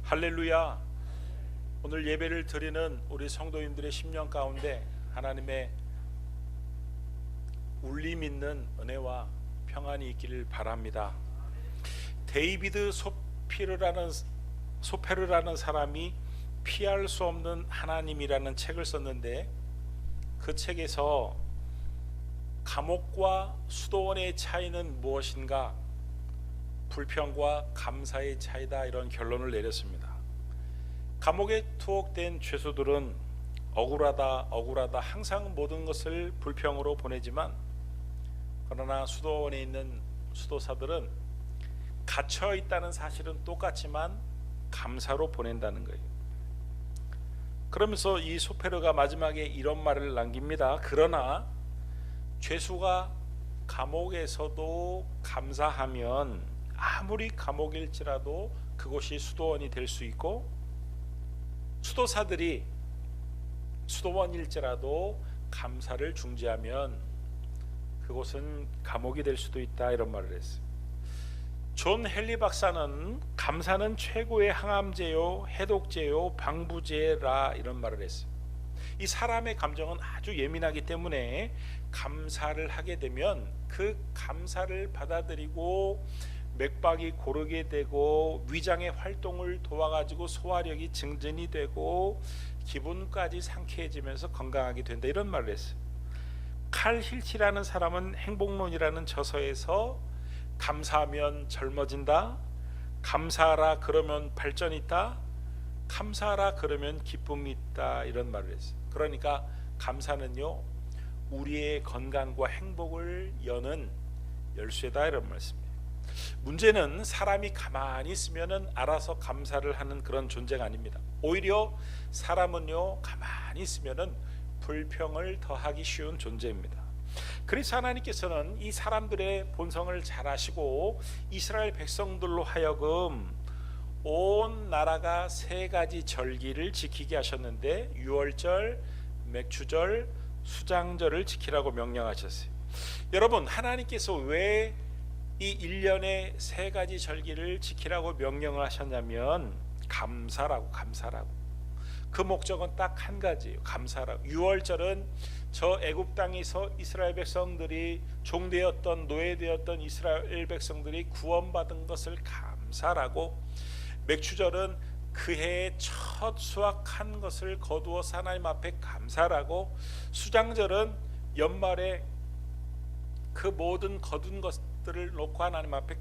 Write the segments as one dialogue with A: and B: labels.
A: 할렐루야. 오늘 예배를 드리는 우리 성도님들의 심령 가운데 하나님의 울림 있는 은혜와 평안이 있기를 바랍니다. 데이비드 소페르라는 사람이 피할 수 없는 하나님이라는 책을 썼는데, 그 책에서 감옥과 수도원의 차이는 무엇인가, 불평과 감사의 차이다, 이런 결론을 내렸습니다. 감옥에 투옥된 죄수들은 억울하다 항상 모든 것을 불평으로 보내지만, 그러나 수도원에 있는 수도사들은 갇혀 있다는 사실은 똑같지만 감사로 보낸다는 거예요. 그러면서 이 소페르가 마지막에 이런 말을 남깁니다. 그러나 죄수가 감옥에서도 감사하면 아무리 감옥일지라도 그곳이 수도원이 될 수 있고, 수도사들이 수도원일지라도 감사를 중지하면 그곳은 감옥이 될 수도 있다, 이런 말을 했어요. 존 헨리 박사는 감사는 최고의 항암제요, 해독제요, 방부제라, 이런 말을 했어요. 이 사람의 감정은 아주 예민하기 때문에 감사를 하게 되면 그 감사를 받아들이고 맥박이 고르게 되고 위장의 활동을 도와가지고 소화력이 증진이 되고 기분까지 상쾌해지면서 건강하게 된다, 이런 말을 했어요. 칼 힐치라는 사람은 행복론이라는 저서에서 감사하면 젊어진다, 감사하라 그러면 발전이 있다, 감사하라 그러면 기쁨이 있다, 이런 말을 했어요. 그러니까 감사는요, 우리의 건강과 행복을 여는 열쇠다, 이런 말씀이에요. 문제는 사람이 가만히 있으면 알아서 감사를 하는 그런 존재가 아닙니다. 오히려 사람은요, 가만히 있으면 불평을 더하기 쉬운 존재입니다. 그래서 하나님께서는 이 사람들의 본성을 잘 아시고 이스라엘 백성들로 하여금 온 나라가 세 가지 절기를 지키게 하셨는데, 유월절, 맥추절, 수장절을 지키라고 명령하셨어요. 여러분, 하나님께서 왜 이 1년에 세 가지 절기를 지키라고 명령을 하셨냐면 감사라고. 그 목적은 딱 한 가지예요. 감사라고. 유월절은 저 애굽 땅에서 이스라엘 백성들이 종되었던, 노예되었던 이스라엘 백성들이 구원받은 것을 감사라고, 맥추절은 그 해에 첫 수확한 것을 거두어서 하나님 앞에 감사라고, 수장절은 연말에 그 모든 거둔 것들을 놓고 하나님 앞에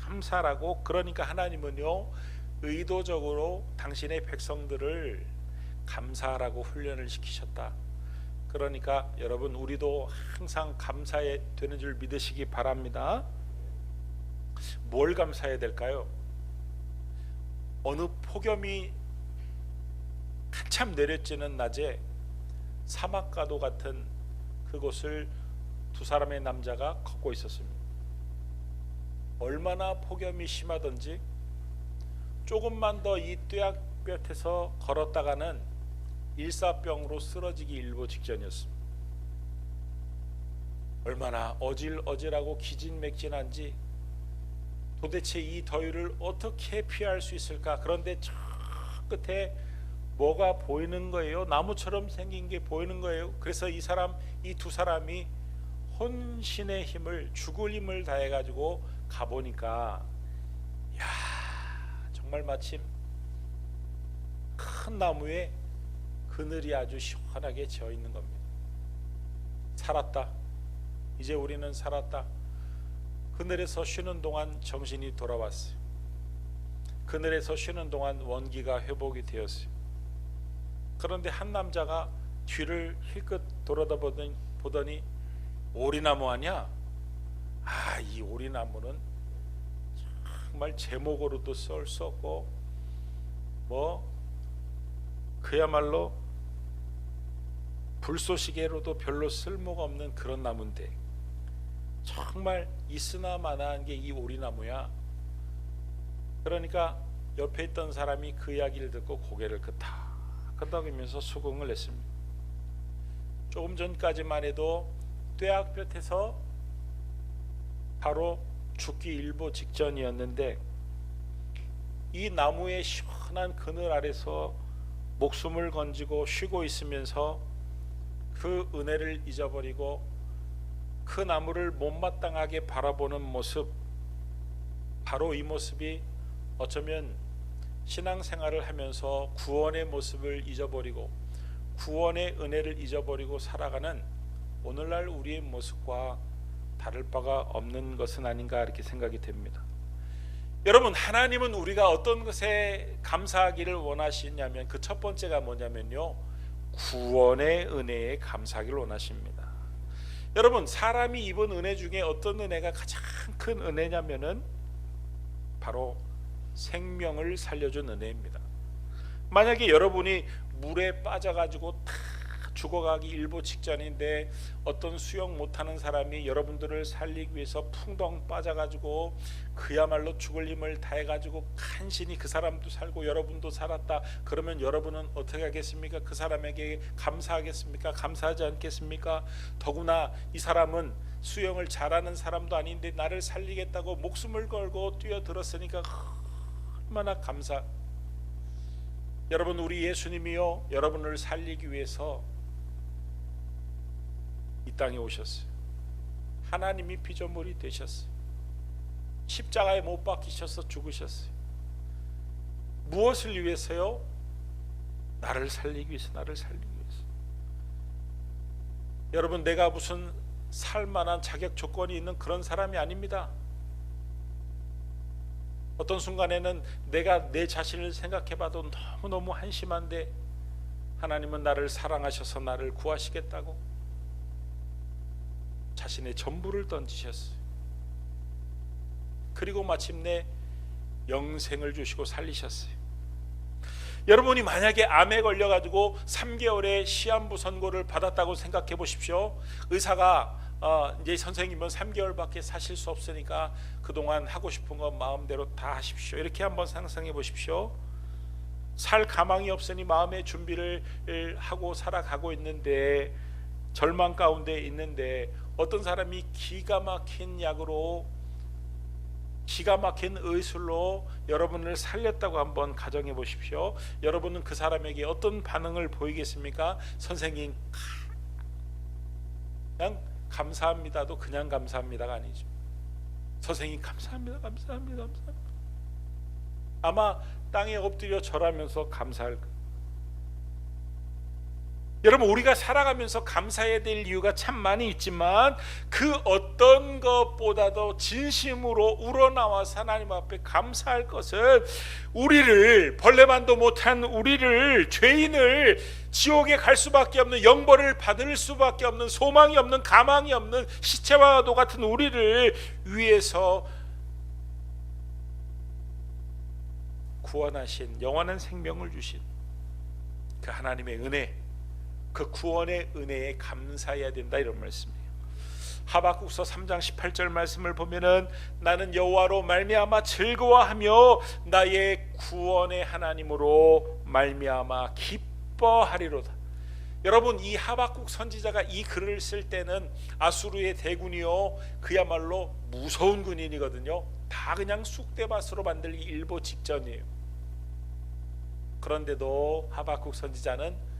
A: 감사라고. 그러니까 하나님은요, 의도적으로 당신의 백성들을 감사하라고 훈련을 시키셨다. 그러니까 여러분, 우리도 항상 감사해야 되는 줄 믿으시기 바랍니다. 뭘 감사해야 될까요? 어느 폭염이 한참 내려지는 낮에 사막가도 같은 그곳을 두 사람의 남자가 걷고 있었습니다. 얼마나 폭염이 심하던지 조금만 더 이 뙤약볕에서 걸었다가는 일사병으로 쓰러지기 일보 직전이었습니다. 얼마나 어질어질하고 기진맥진한지, 도대체 이 더위를 어떻게 피할 수 있을까? 그런데 저 끝에 뭐가 보이는 거예요. 나무처럼 생긴 게 보이는 거예요. 그래서 이 두 사람이 혼신의 힘을, 죽을 힘을 다해 가지고 가보니까, 야, 정말 마침 큰 나무에 그늘이 아주 시원하게 지어 있는 겁니다. 살았다. 이제 우리는 살았다. 그늘에서 쉬는 동안 정신이 돌아왔어요. 그늘에서 쉬는 동안 원기가 회복이 되었어요. 그런데 한 남자가 뒤를 힐끗 돌아다 보더니 오리나무 아니야? 아, 이 오리나무는 정말 제목으로도 쓸 수 없고 그야말로 불쏘시개로도 별로 쓸모가 없는 그런 나무인데 정말 있으나 마나한 게 이 오리나무야. 그러니까 옆에 있던 사람이 그 이야기를 듣고 고개를 끄덕이면서 수긍을 했습니다. 조금 전까지만 해도 뙤약볕에서 바로 죽기 일보 직전이었는데 이 나무의 시원한 그늘 아래서 목숨을 건지고 쉬고 있으면서 그 은혜를 잊어버리고 그 나무를 못마땅하게 바라보는 모습, 바로 이 모습이 어쩌면 신앙생활을 하면서 구원의 모습을 잊어버리고 구원의 은혜를 잊어버리고 살아가는 오늘날 우리의 모습과 다를 바가 없는 것은 아닌가 이렇게 생각이 됩니다. 여러분, 하나님은 우리가 어떤 것에 감사하기를 원하시냐면 그 첫 번째가 뭐냐면요, 구원의 은혜에 감사하기를 원하십니다. 여러분, 사람이 입은 은혜 중에 어떤 은혜가 가장 큰 은혜냐면은 바로 생명을 살려준 은혜입니다. 만약에 여러분이 물에 빠져가지고 다 죽어가기 일보 직전인데 어떤 수영 못하는 사람이 여러분들을 살리기 위해서 풍덩 빠져가지고 그야말로 죽을 힘을 다해가지고 간신히 그 사람도 살고 여러분도 살았다. 그러면 여러분은 어떻게 하겠습니까? 그 사람에게 감사하겠습니까? 감사하지 않겠습니까? 더구나 이 사람은 수영을 잘하는 사람도 아닌데 나를 살리겠다고 목숨을 걸고 뛰어들었으니까 얼마나 감사. 여러분, 우리 예수님이요, 여러분을 살리기 위해서 이 땅에 오셨어요. 하나님이 피조물이 되셨어요. 십자가에 못 박히셔서 죽으셨어요. 무엇을 위해서요? 나를 살리기 위해서, 나를 살리기 위해서. 여러분, 내가 무슨 살만한 자격 조건이 있는 그런 사람이 아닙니다. 어떤 순간에는 내가 내 자신을 생각해봐도 너무너무 한심한데 하나님은 나를 사랑하셔서 나를 구하시겠다고 자신의 전부를 던지셨어요. 그리고 마침내 영생을 주시고 살리셨어요. 여러분이 만약에 암에 걸려가지고 3개월의 시한부 선고를 받았다고 생각해 보십시오. 의사가 이제 선생님은 3개월밖에 사실 수 없으니까 그동안 하고 싶은 거 마음대로 다 하십시오. 이렇게 한번 상상해 보십시오. 살 가망이 없으니 마음의 준비를 하고 살아가고 있는데, 절망 가운데 있는데 어떤 사람이 기가 막힌 약으로, 기가 막힌 의술로 여러분을 살렸다고 한번 가정해 보십시오. 여러분은 그 사람에게 어떤 반응을 보이겠습니까? 선생님, 그냥 감사합니다도 그냥 감사합니다가 아니죠. 선생님 감사합니다, 감사합니다, 감사합니다. 아마 땅에 엎드려 절하면서 감사할 거예요. 여러분, 우리가 살아가면서 감사해야 될 이유가 참 많이 있지만 그 어떤 것보다도 진심으로 우러나와서 하나님 앞에 감사할 것은 우리를, 벌레만도 못한 우리를, 죄인을 지옥에 갈 수밖에 없는, 영벌을 받을 수밖에 없는, 소망이 없는, 가망이 없는 시체와도 같은 우리를 위해서 구원하신, 영원한 생명을 주신 그 하나님의 은혜, 그 구원의 은혜에 감사해야 된다, 이런 말씀이에요. 하박국서 3장 18절 말씀을 보면은 나는 여호와로 말미암아 즐거워하며 나의 구원의 하나님으로 말미암아 기뻐하리로다. 여러분, 이 하박국 선지자가 이 글을 쓸 때는 아수르의 대군이요, 그야말로 무서운 군인이거든요. 다 그냥 쑥대밭으로 만들기 일보 직전이에요. 그런데도 하박국 선지자는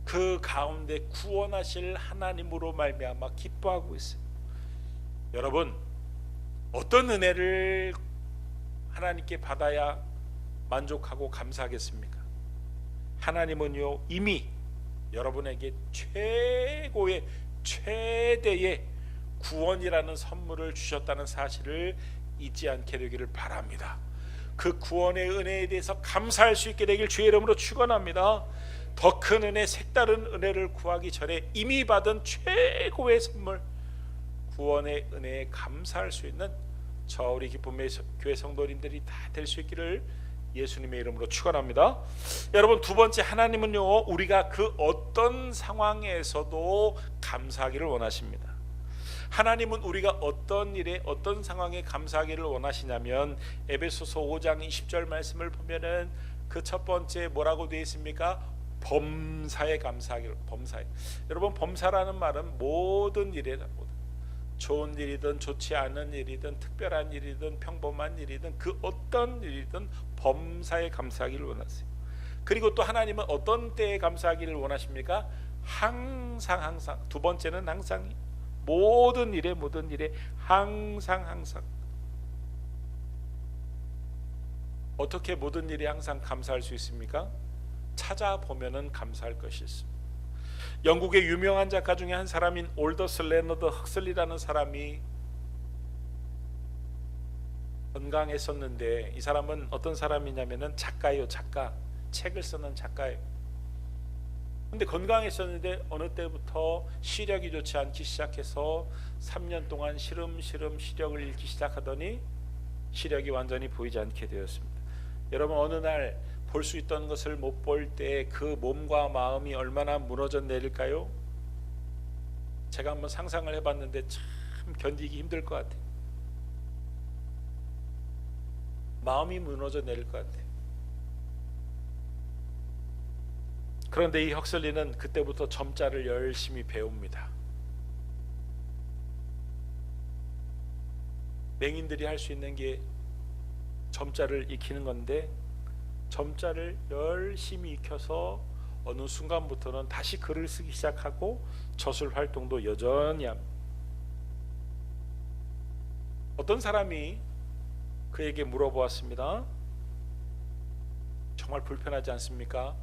A: 그 가운데 구원하실 하나님으로 말미암아 기뻐하고 있어요. 여러분, 어떤 은혜를 하나님께 받아야 만족하고 감사하겠습니까? 하나님은요, 이미 여러분에게 최고의, 최대의 구원이라는 선물을 주셨다는 사실을 잊지 않게 되기를 바랍니다. 그 구원의 은혜에 대해서 감사할 수 있게 되길 주의 이름으로 축원합니다. 더 큰 은혜, 색다른 은혜를 구하기 전에 이미 받은 최고의 선물, 구원의 은혜에 감사할 수 있는 저 우리 기쁨의 교회 성도님들이 다 될 수 있기를 예수님의 이름으로 축원합니다. 여러분, 두 번째, 하나님은요, 우리가 그 어떤 상황에서도 감사하기를 원하십니다. 하나님은 우리가 어떤 일에, 어떤 상황에 감사하기를 원하시냐면 에베소서 5장 20절 말씀을 보면은 그 첫 번째 뭐라고 되어 있습니까? 범사에 감사하기를. 범사에. 여러분, 범사라는 말은 모든 일에, 좋은 일이든 좋지 않은 일이든 특별한 일이든 평범한 일이든 그 어떤 일이든 범사에 감사하기를 원하세요. 그리고 또 하나님은 어떤 때에 감사하기를 원하십니까? 항상 항상. 두 번째는 항상. 모든 일에 항상 항상. 어떻게 모든 일에 항상 감사할 수 있습니까? 찾아보면은 감사할 것이 있습니다. 영국의 유명한 작가 중에 한 사람인 올더스 레너드 헉슬리라는 사람이 건강했었는데, 이 사람은 어떤 사람이냐면은 작가예요. 작가. 책을 쓰는 작가예요. 근데 건강했었는데 어느 때부터 시력이 좋지 않기 시작해서 3년 동안 시름시름 시력을 잃기 시작하더니 시력이 완전히 보이지 않게 되었습니다. 여러분, 어느 날 볼 수 있던 것을 못 볼 때 그 몸과 마음이 얼마나 무너져 내릴까요? 제가 한번 상상을 해봤는데 참 견디기 힘들 것 같아요. 마음이 무너져 내릴 것 같아요. 그런데 이 헉슬리는 그때부터 점자를 열심히 배웁니다. 맹인들이 할 수 있는 게 점자를 익히는 건데, 점자를 열심히 익혀서 어느 순간부터는 다시 글을 쓰기 시작하고 저술 활동도 여전히 합니다. 어떤 사람이 그에게 물어보았습니다. 정말 불편하지 않습니까?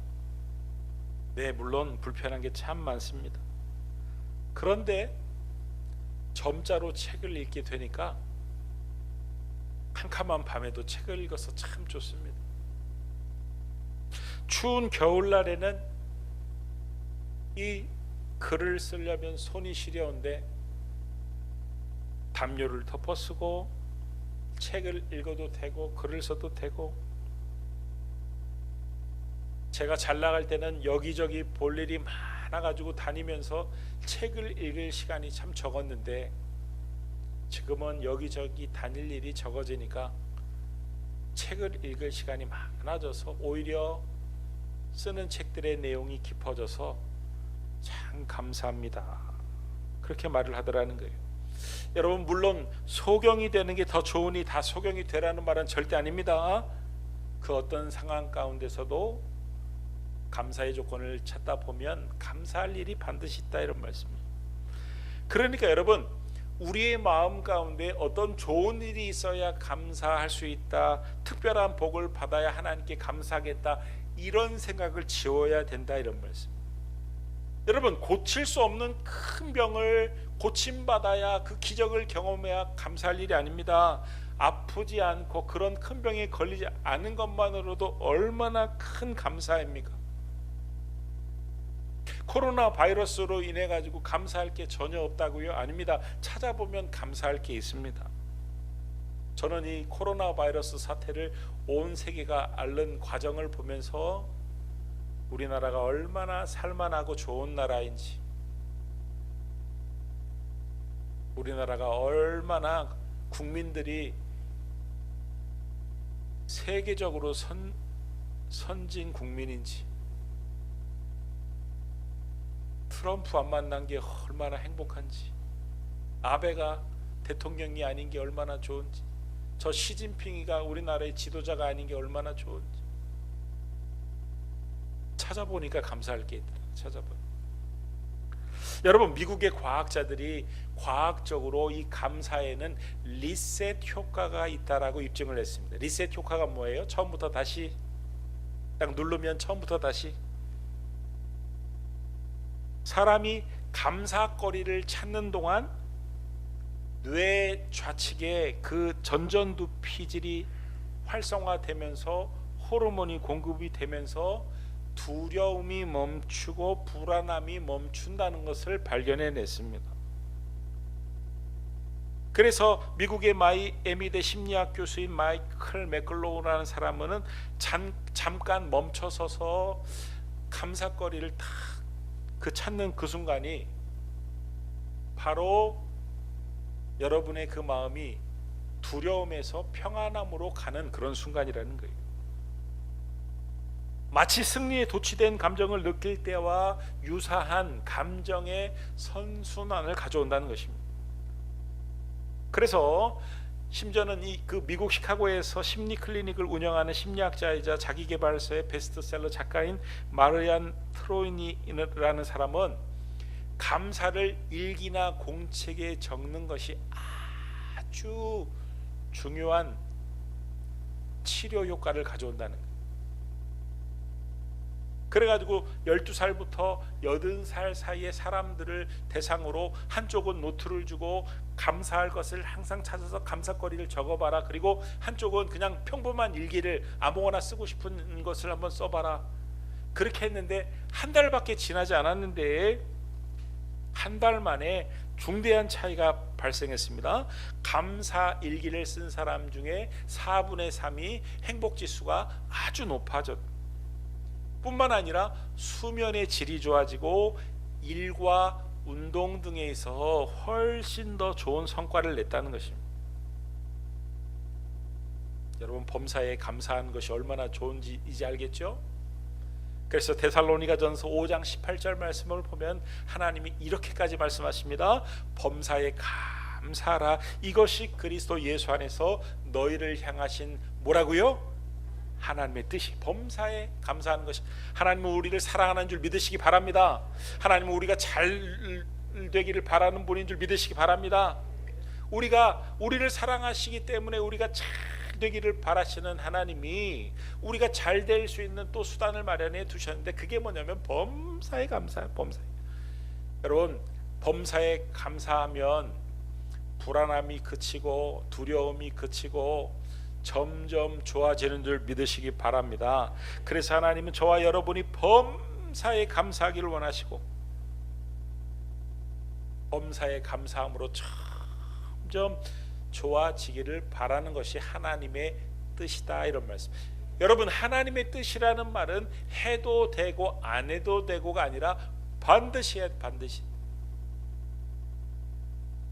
A: 네, 물론 불편한 게 참 많습니다. 그런데 점자로 책을 읽게 되니까 캄캄한 밤에도 책을 읽어서 참 좋습니다. 추운 겨울날에는 이 글을 쓰려면 손이 시려운데 담요를 덮어 쓰고 책을 읽어도 되고 글을 써도 되고, 제가 잘 나갈 때는 여기저기 볼 일이 많아가지고 다니면서 책을 읽을 시간이 참 적었는데, 지금은 여기저기 다닐 일이 적어지니까 책을 읽을 시간이 많아져서 오히려 쓰는 책들의 내용이 깊어져서 참 감사합니다. 그렇게 말을 하더라는 거예요. 여러분, 물론 소경이 되는 게 더 좋으니 다 소경이 되라는 말은 절대 아닙니다. 그 어떤 상황 가운데서도 감사의 조건을 찾다 보면 감사할 일이 반드시 있다, 이런 말씀입니다. 그러니까 여러분, 우리의 마음 가운데 어떤 좋은 일이 있어야 감사할 수 있다, 특별한 복을 받아야 하나님께 감사하겠다, 이런 생각을 지워야 된다, 이런 말씀. 여러분, 고칠 수 없는 큰 병을 고침받아야, 그 기적을 경험해야 감사할 일이 아닙니다. 아프지 않고 그런 큰 병에 걸리지 않은 것만으로도 얼마나 큰 감사입니까? 코로나 바이러스로 인해 가지고 감사할 게 전혀 없다고요? 아닙니다. 찾아보면 감사할 게 있습니다. 저는 이 코로나 바이러스 사태를 온 세계가 앓는 과정을 보면서 우리나라가 얼마나 살만하고 좋은 나라인지, 우리나라가 얼마나 국민들이 세계적으로 선진 국민인지, 트럼프 안 만난 게 얼마나 행복한지, 아베가 대통령이 아닌 게 얼마나 좋은지, 저 시진핑이가 우리나라의 지도자가 아닌 게 얼마나 좋은지 찾아보니까 감사할 게 있다. 찾아보니, 여러분, 미국의 과학자들이 과학적으로 이 감사에는 리셋 효과가 있다라고 입증을 했습니다. 리셋 효과가 뭐예요? 처음부터 다시 딱 누르면 처음부터 다시. 사람이 감사거리를 찾는 동안 뇌 좌측에 그 전전두피질이 활성화되면서 호르몬이 공급이 되면서 두려움이 멈추고 불안함이 멈춘다는 것을 발견해냈습니다. 그래서 미국의 마이애미대 심리학 교수인 마이클 맥글로우라는 사람은 잠깐 멈춰서서 감사거리를 딱 찾는 그 순간이 바로 여러분의 그 마음이 두려움에서 평안함으로 가는 그런 순간이라는 거예요. 마치 승리에 도취된 감정을 느낄 때와 유사한 감정의 선순환을 가져온다는 것입니다. 그래서 심지어는 그 미국 시카고에서 심리 클리닉을 운영하는 심리학자이자 자기계발서의 베스트셀러 작가인 마르얀 트로이니라는 사람은 감사를 일기나 공책에 적는 것이 아주 중요한 치료 효과를 가져온다는 거예요. 그래가지고 12살부터 80살 사이의 사람들을 대상으로 한쪽은 노트를 주고 감사할 것을 항상 찾아서 감사거리를 적어봐라. 그리고 한쪽은 그냥 평범한 일기를 아무거나 쓰고 싶은 것을 한번 써봐라. 그렇게 했는데 한 달밖에 지나지 않았는데 한 달 만에 중대한 차이가 발생했습니다. 감사 일기를 쓴 사람 중에 4분의 3이 행복지수가 아주 높아졌다. 뿐만 아니라 수면의 질이 좋아지고 일과 운동 등에 있어 훨씬 더 좋은 성과를 냈다는 것입니다. 여러분, 범사에 감사하는 것이 얼마나 좋은지 이제 알겠죠? 그래서 데살로니가전서 5장 18절 말씀을 보면 하나님이 이렇게까지 말씀하십니다. 범사에 감사하라. 이것이 그리스도 예수 안에서 너희를 향하신 뭐라고요? 하나님의 뜻이. 범사에 감사하는 것이, 하나님은 우리를 사랑하는 줄 믿으시기 바랍니다. 하나님은 우리가 잘 되기를 바라는 분인 줄 믿으시기 바랍니다. 우리를 사랑하시기 때문에 우리가 잘 되기를 바라시는 하나님이 우리가 잘 될 수 있는 또 수단을 마련해 두셨는데, 그게 뭐냐면 범사에 감사해요. 범사에. 여러분, 범사에 감사하면 불안함이 그치고 두려움이 그치고 점점 좋아지는 줄 믿으시기 바랍니다. 그래서 하나님은 저와 여러분이 범사에 감사하기를 원하시고, 범사에 감사함으로 점점 좋아지기를 바라는 것이 하나님의 뜻이다, 이런 말씀. 여러분, 하나님의 뜻이라는 말은 해도 되고 안 해도 되고가 아니라 반드시 해, 반드시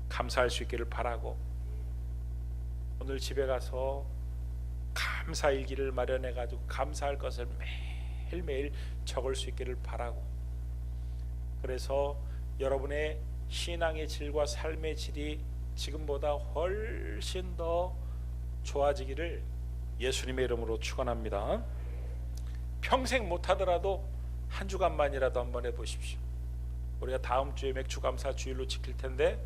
A: 감사할 수 있기를 바라고, 오늘 집에 가서 감사일기를 마련해 가지고 감사할 것을 매일매일 적을 수 있기를 바라고, 그래서 여러분의 신앙의 질과 삶의 질이 지금보다 훨씬 더 좋아지기를 예수님의 이름으로 축원합니다. 평생 못하더라도 한 주간만이라도 한번 해보십시오. 우리가 다음 주에 맥주감사 주일로 지킬 텐데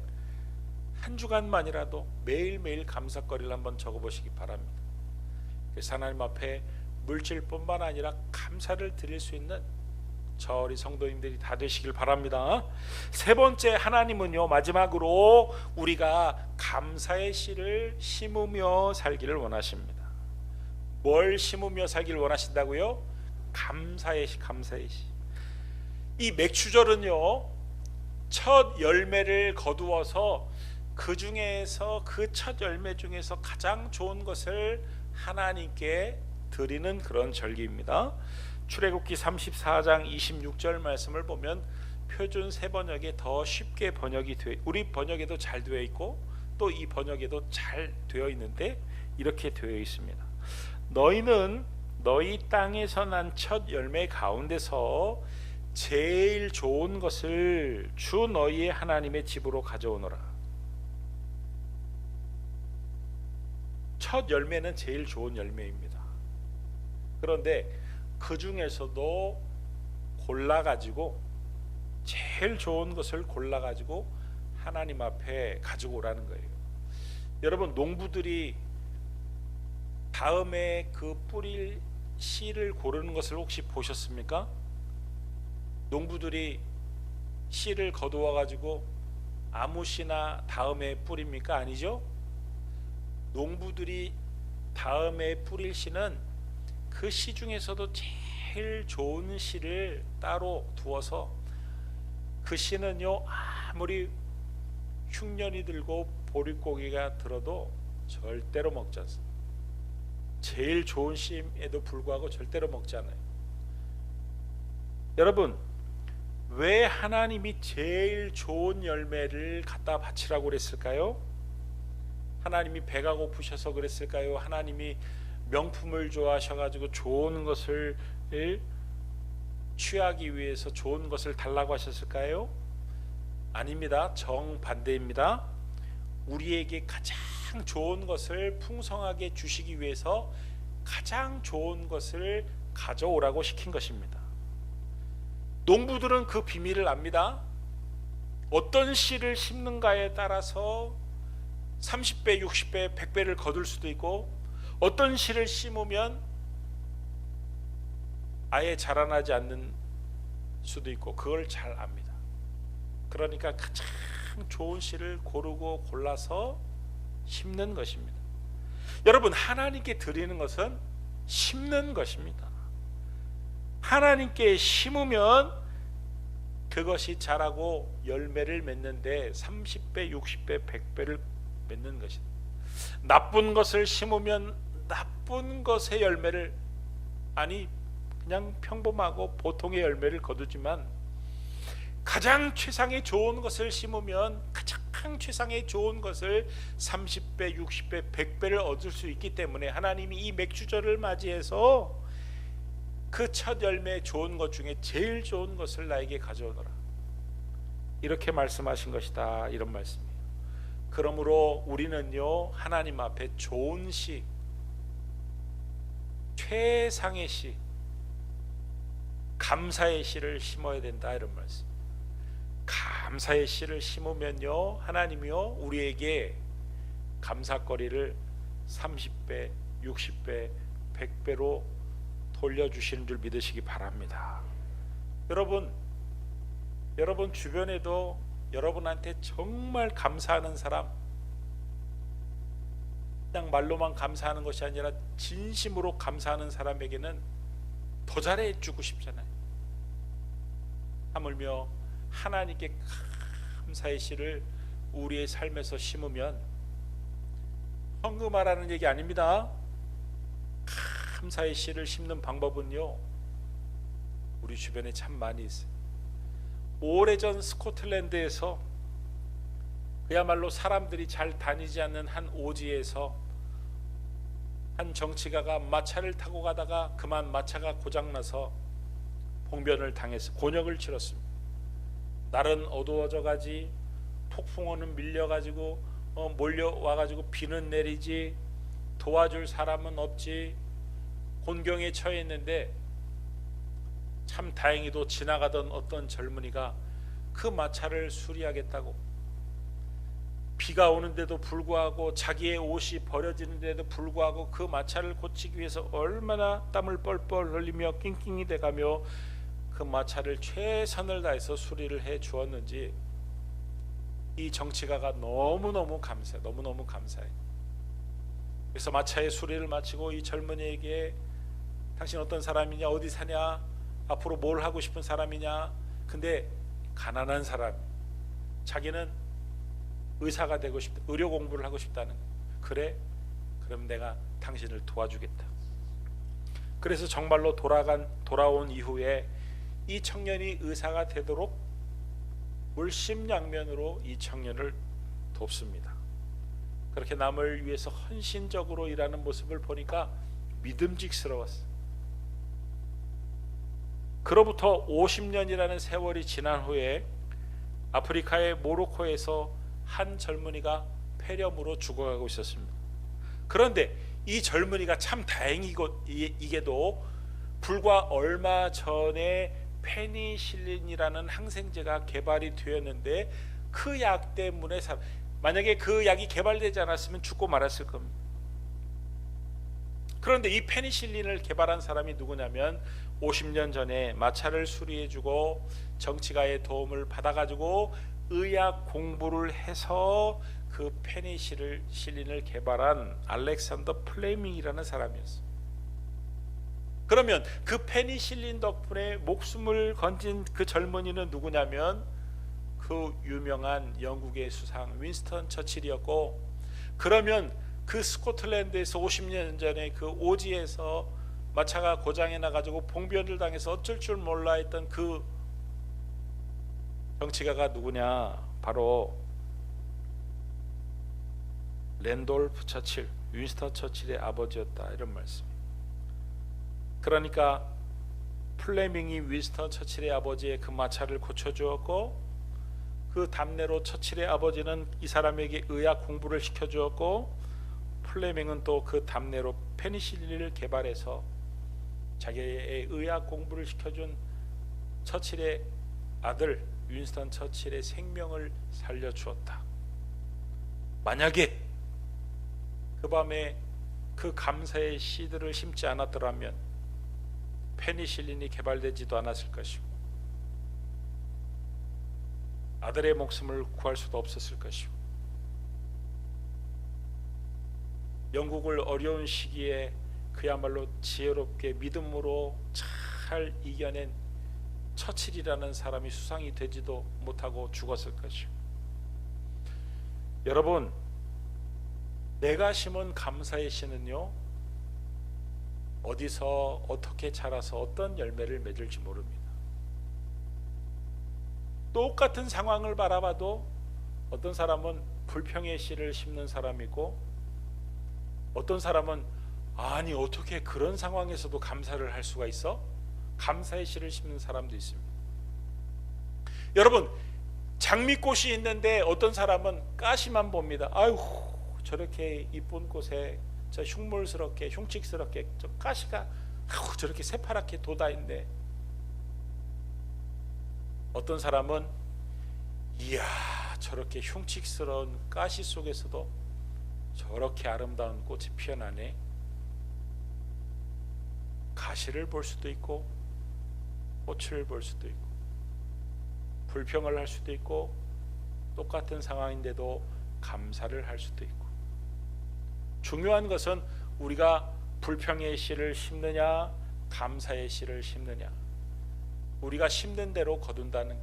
A: 한 주간만이라도 매일매일 감사거리를 한번 적어보시기 바랍니다. 그래서 하나님 앞에 물질뿐만 아니라 감사를 드릴 수 있는 저리 성도님들이 다 되시길 바랍니다. 세 번째, 하나님은요, 마지막으로 우리가 감사의 씨를 심으며 살기를 원하십니다. 뭘 심으며 살기를 원하신다고요? 감사의 씨, 감사의 씨. 이 맥주절은요, 첫 열매를 거두어서 그 중에서, 그 첫 열매 중에서 가장 좋은 것을 하나님께 드리는 그런 절기입니다. 출애굽기 34장 26절 말씀을 보면 표준 세 번역에 더 쉽게 번역이 돼, 우리 번역에도 잘 되어 있고 또 이 번역에도 잘 되어 있는데 이렇게 되어 있습니다. 너희는 너희 땅에서 난 첫 열매 가운데서 제일 좋은 것을 주 너희의 하나님의 집으로 가져오너라. 첫 열매는 제일 좋은 열매입니다. 그런데 그 중에서도 골라가지고 제일 좋은 것을 골라가지고 하나님 앞에 가지고 오라는 거예요. 여러분, 농부들이 다음에 그 뿌릴 씨를 고르는 것을 혹시 보셨습니까? 농부들이 씨를 거두어 가지고 아무 씨나 다음에 뿌립니까? 아니죠. 농부들이 다음에 뿌릴 씨는 그 씨 중에서도 제일 좋은 씨를 따로 두어서, 그 씨는요, 아무리 흉년이 들고 보릿고기가 들어도 절대로 먹지 않습니다. 제일 좋은 씨임에도 불구하고 절대로 먹지 않아요. 여러분, 왜 하나님이 제일 좋은 열매를 갖다 바치라고 그랬을까요? 하나님이 배가 고프셔서 그랬을까요? 하나님이 명품을 좋아하셔가지고 좋은 것을 취하기 위해서 좋은 것을 달라고 하셨을까요? 아닙니다. 정반대입니다. 우리에게 가장 좋은 것을 풍성하게 주시기 위해서 가장 좋은 것을 가져오라고 시킨 것입니다. 농부들은 그 비밀을 압니다. 어떤 씨를 심는가에 따라서 30배, 60배, 100배를 거둘 수도 있고, 어떤 씨를 심으면 아예 자라나지 않는 수도 있고, 그걸 잘 압니다. 그러니까 가장 좋은 씨를 고르고 골라서 심는 것입니다. 여러분, 하나님께 드리는 것은 심는 것입니다. 하나님께 심으면 그것이 자라고 열매를 맺는데 30배, 60배, 100배를 맺는 것이다. 나쁜 것을 심으면 나쁜 것의 열매를, 아니 그냥 평범하고 보통의 열매를 거두지만, 가장 최상의 좋은 것을 심으면 가장 최상의 좋은 것을 30배, 60배, 100배를 얻을 수 있기 때문에 하나님이 이 맥주절을 맞이해서 그 첫 열매 좋은 것 중에 제일 좋은 것을 나에게 가져오너라, 이렇게 말씀하신 것이다, 이런 말씀이에요. 그러므로 우리는요, 하나님 앞에 좋은 씨, 최상의 씨, 감사의 씨를 심어야 된다, 이런 말씀. 감사의 씨를 심으면요, 하나님이요 우리에게 감사거리를 30배, 60배, 100배로 돌려주시는 줄 믿으시기 바랍니다. 여러분 주변에도 여러분한테 정말 감사하는 사람, 그냥 말로만 감사하는 것이 아니라 진심으로 감사하는 사람에게는 더 잘해주고 싶잖아요. 하물며 하나님께 감사의 씨를 우리의 삶에서 심으면, 헌금하라는 얘기 아닙니다. 감사의 씨를 심는 방법은요, 우리 주변에 참 많이 있어요. 오래전 스코틀랜드에서 그야말로 사람들이 잘 다니지 않는 한 오지에서 한 정치가가 마차를 타고 가다가 그만 마차가 고장나서 봉변을 당해서 곤역을 치렀습니다. 날은 어두워져 가지, 폭풍우는 밀려가지고 몰려와가지고 비는 내리지, 도와줄 사람은 없지, 곤경에 처해 있는데, 참 다행히도 지나가던 어떤 젊은이가 그 마차를 수리하겠다고, 비가 오는데도 불구하고 자기의 옷이 버려지는데도 불구하고 그 마차를 고치기 위해서 얼마나 땀을 뻘뻘 흘리며 낑낑이 돼가며 그 마차를 최선을 다해서 수리를 해 주었는지, 이 정치가가 너무너무 감사해. 그래서 마차의 수리를 마치고 이 젊은이에게, 당신 어떤 사람이냐, 어디 사냐, 앞으로 뭘 하고 싶은 사람이냐, 근데 가난한 사람, 자기는 의사가 되고 싶다, 의료 공부를 하고 싶다는, 그래? 그럼 내가 당신을 도와주겠다. 그래서 정말로 돌아온 이후에 이 청년이 의사가 되도록 물심양면으로 이 청년을 돕습니다. 그렇게 남을 위해서 헌신적으로 일하는 모습을 보니까 믿음직스러웠어요. 그로부터 50년이라는 세월이 지난 후에 아프리카의 모로코에서 한 젊은이가 폐렴으로 죽어가고 있었습니다. 그런데 이 젊은이가 참 다행이게도 불과 얼마 전에 페니실린이라는 항생제가 개발이 되었는데, 그 약 때문에 만약에 그 약이 개발되지 않았으면 죽고 말았을 겁니다. 그런데 이 페니실린을 개발한 사람이 누구냐면, 50년 전에 마차를 수리해주고 정치가의 도움을 받아가지고 의학 공부를 해서 그 페니실린을 개발한 알렉산더 플레밍이라는 사람이었어요. 그러면 그 페니실린 덕분에 목숨을 건진 그 젊은이는 누구냐면, 그 유명한 영국의 수상 윈스턴 처칠이었고, 그러면 그 스코틀랜드에서 50년 전에 그 오지에서 마차가 고장이 나가지고 봉변을 당해서 어쩔 줄 몰라 했던 그 정치가가 누구냐, 바로 랜돌프 처칠, 윈스턴 처칠의 아버지였다, 이런 말씀이에요. 그러니까 플레밍이 윈스턴 처칠의 아버지의 그 마차를 고쳐주었고, 그 답례로 처칠의 아버지는 이 사람에게 의학 공부를 시켜주었고, 플레밍은 또 그 답례로 페니실린을 개발해서 자기의 의학 공부를 시켜준 처칠의 아들 윈스턴 처칠의 생명을 살려주었다. 만약에 그 밤에 그 감사의 씨들을 심지 않았더라면 페니실린이 개발되지도 않았을 것이고 아들의 목숨을 구할 수도 없었을 것이고, 영국을 어려운 시기에 그야말로 지혜롭게 믿음으로 잘 이겨낸 처칠이라는 사람이 수상이 되지도 못하고 죽었을 것이고, 여러분, 내가 심은 감사의 씨는요, 어디서 어떻게 자라서 어떤 열매를 맺을지 모릅니다. 똑같은 상황을 바라봐도 어떤 사람은 불평의 씨를 심는 사람이고, 어떤 사람은 아니 어떻게 그런 상황에서도 감사를 할 수가 있어? 감사의 씨를 심는 사람도 있습니다. 여러분, 장미꽃이 있는데 어떤 사람은 가시만 봅니다. 아유, 저렇게 이쁜 꽃에 저 흉물스럽게 흉측스럽게 저 가시가 저렇게 새파랗게 돋아있네. 어떤 사람은 이야, 저렇게 흉측스러운 가시 속에서도 저렇게 아름다운 꽃이 피어나네. 가시를 볼 수도 있고 꽃을 볼 수도 있고 불평을 할 수도 있고 똑같은 상황인데도 감사를 할 수도 있고, 중요한 것은 우리가 불평의 씨를 심느냐 감사의 씨를 심느냐, 우리가 심는 대로 거둔다는,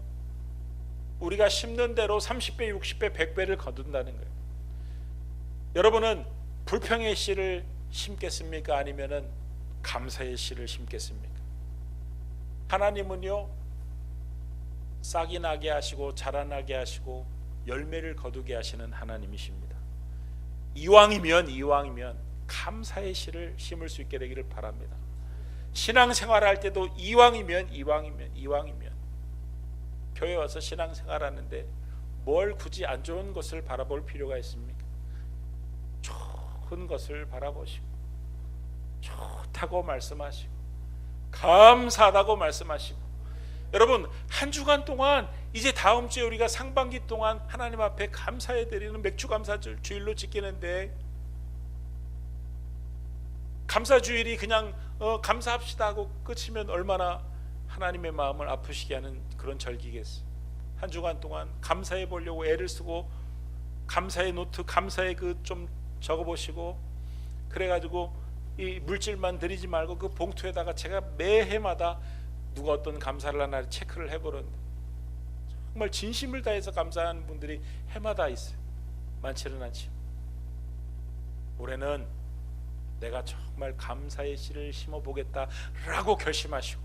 A: 우리가 심는 대로 30배 60배 100배를 거둔다는 거예요. 여러분은 불평의 씨를 심겠습니까? 아니면은 감사의 씨를 심겠습니까? 하나님은요, 싹이 나게 하시고 자라나게 하시고 열매를 거두게 하시는 하나님이십니다. 이왕이면 감사의 씨를 심을 수 있게 되기를 바랍니다. 신앙생활 할 때도 이왕이면 교회 와서 신앙생활 하는데 뭘 굳이 안 좋은 것을 바라볼 필요가 있습니까? 좋은 것을 바라보시고 좋다고 말씀하시고 감사하다고 말씀하시고, 여러분, 한 주간 동안 이제 다음 주에 우리가 상반기 동안 하나님 앞에 감사해 드리는 맥주 감사 주일로 지키는데, 감사 주일이 그냥 감사합시다 하고 끝이면 얼마나 하나님의 마음을 아프시게 하는 그런 절기겠어요. 한 주간 동안 감사해 보려고 애를 쓰고 감사의 노트, 감사의 그 좀 적어보시고, 그래가지고 이 물질만 드리지 말고 그 봉투에다가 제가 매해마다 누가 어떤 감사를 하나 체크를 해보는데, 정말 진심을 다해서 감사하는 분들이 해마다 있어요. 많지는 않지만 올해는 내가 정말 감사의 씨를 심어보겠다라고 결심하시고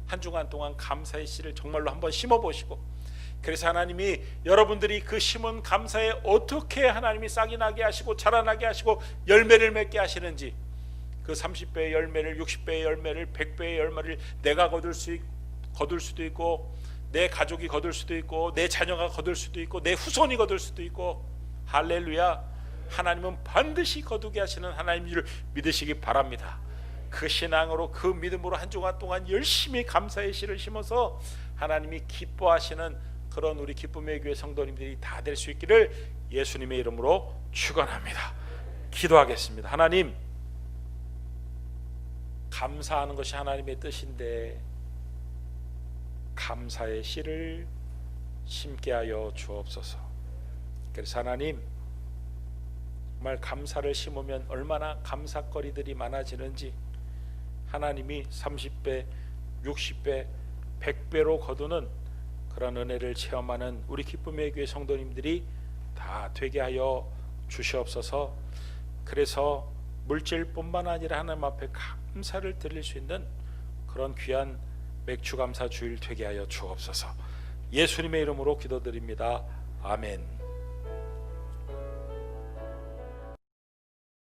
A: 한 주간 동안 감사의 씨를 정말로 한번 심어보시고, 그래서 하나님이 여러분들이 그 심은 감사에 어떻게 하나님이 싹이 나게 하시고 자라나게 하시고 열매를 맺게 하시는지, 그 30배의 열매를 60배의 열매를 100배의 열매를 내가 거둘 수도 있고 내 가족이 거둘 수도 있고 내 자녀가 거둘 수도 있고 내 후손이 거둘 수도 있고, 할렐루야, 하나님은 반드시 거두게 하시는 하나님인 줄 믿으시기 바랍니다. 그 신앙으로 그 믿음으로 한 주간 동안 열심히 감사의 씨를 심어서 하나님이 기뻐하시는 그런 우리 기쁨의 교회 성도님들이 다 될 수 있기를 예수님의 이름으로 축원합니다. 기도하겠습니다. 하나님, 감사하는 것이 하나님의 뜻인데 감사의 씨를 심게 하여 주옵소서. 그래서 하나님, 정말 감사를 심으면 얼마나 감사거리들이 많아지는지 하나님이 30배, 60배, 100배로 거두는 그런 은혜를 체험하는 우리 기쁨의 교회 성도님들이 다 되게 하여 주시옵소서. 그래서 물질뿐만 아니라 하나님 앞에 감사를 드릴 수 있는 그런 귀한 맥주 감사 주일 되게 하여 주옵소서. 예수님의 이름으로 기도드립니다. 아멘.